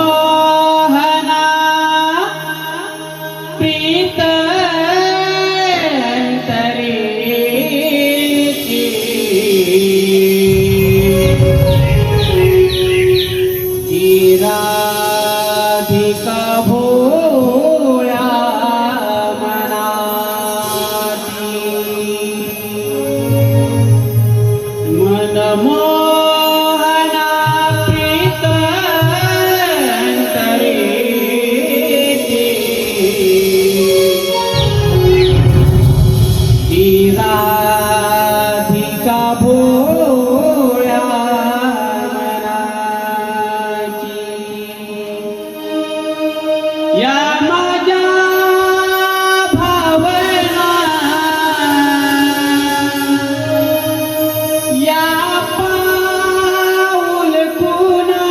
मनमोहना प्रीत अंतरेची जी राधिका भोळ्या मनाची मनमोहना प्रीत अंतरेची जी राधिका भोळ्या मनाची या माझ्या भावना या पाऊल खुना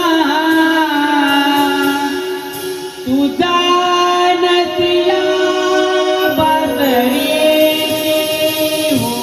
तुझा नसिया बाजरी हो.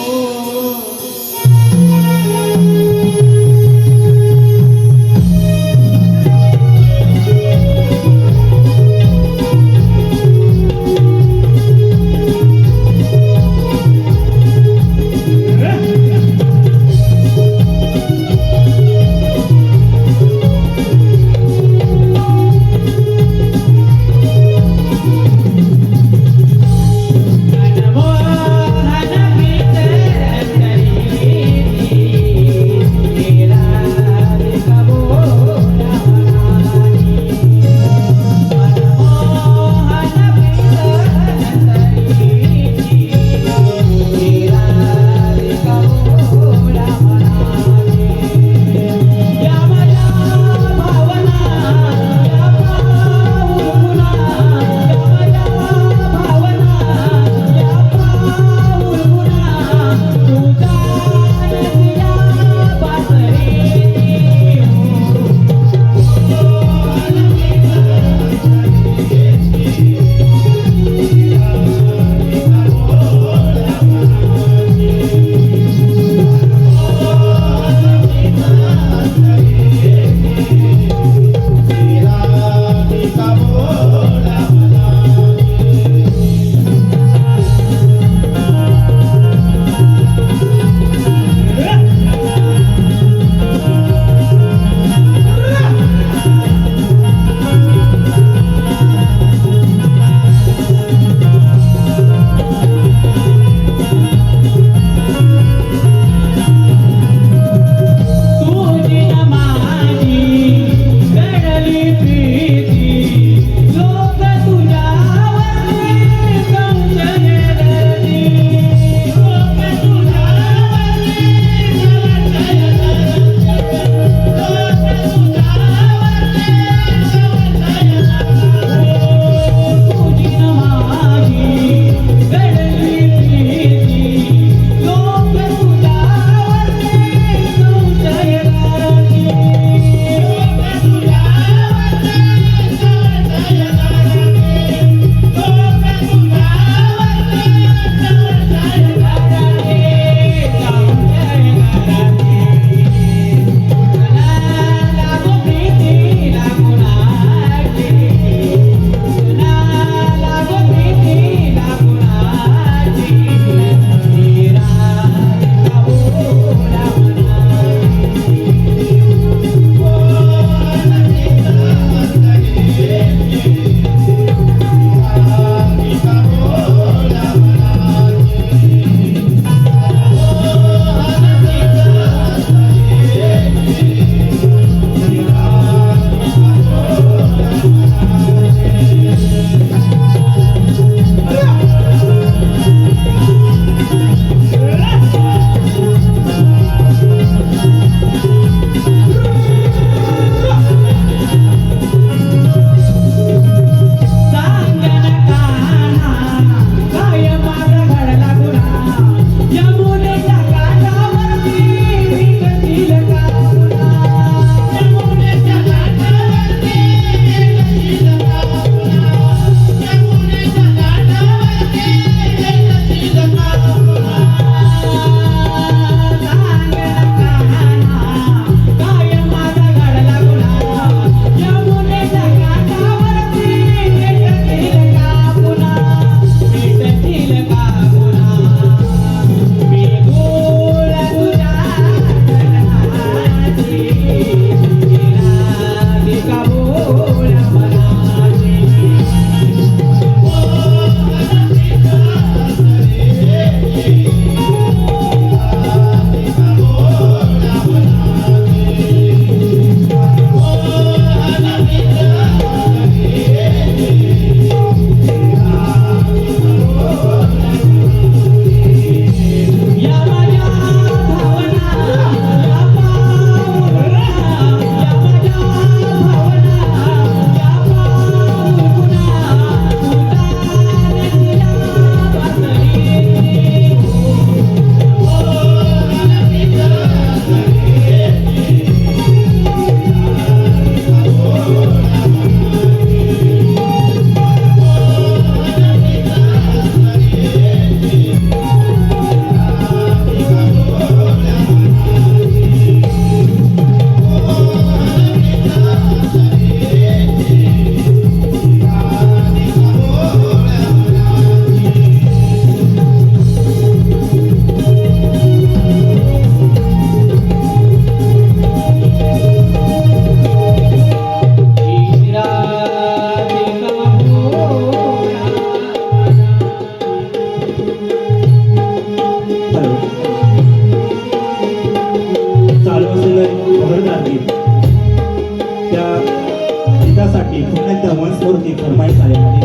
वरती फरमाईश आले आहे.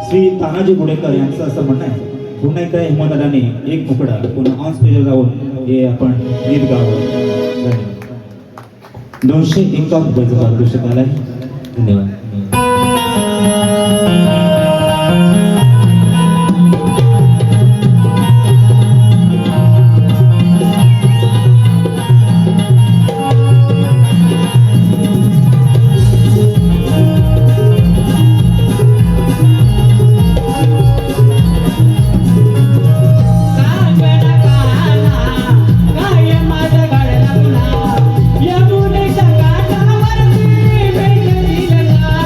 श्री तानाजी गुडेकर यांचं असं म्हणणं आहे, पुन्हा एकदा हेमदादाने एक मुकडा पुन्हा ऑन स्टेजवर जाऊन हे आपण गीत गावं. 251 रुपयाचं पारितोषिक आलंय. धन्यवाद. यमुनेच्या काठावरती भेट दिला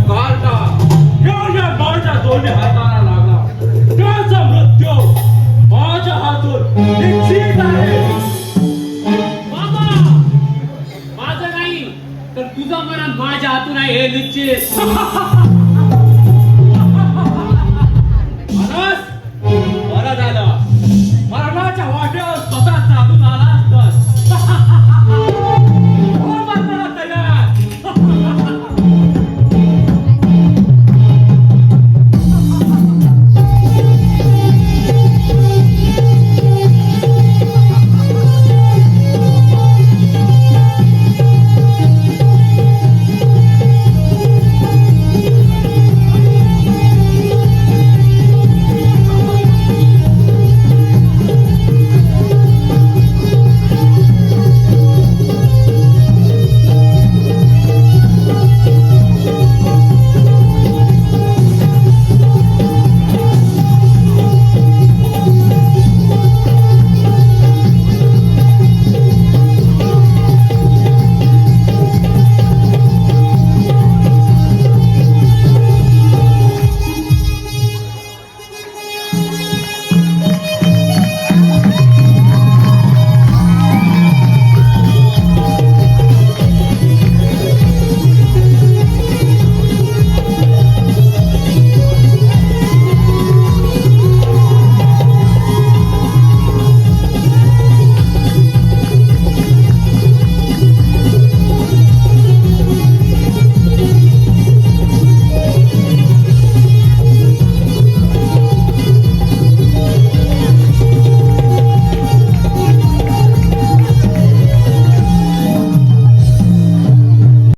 काढला एवढ्या माझ्या दोन्ही हाताला लागला त्याचा मृत्यू माझ्या हातून निश्चित आहे. बाबा माझं नाही तर तुझं मरण माझ्या हातून आहे हे निश्चित. अरे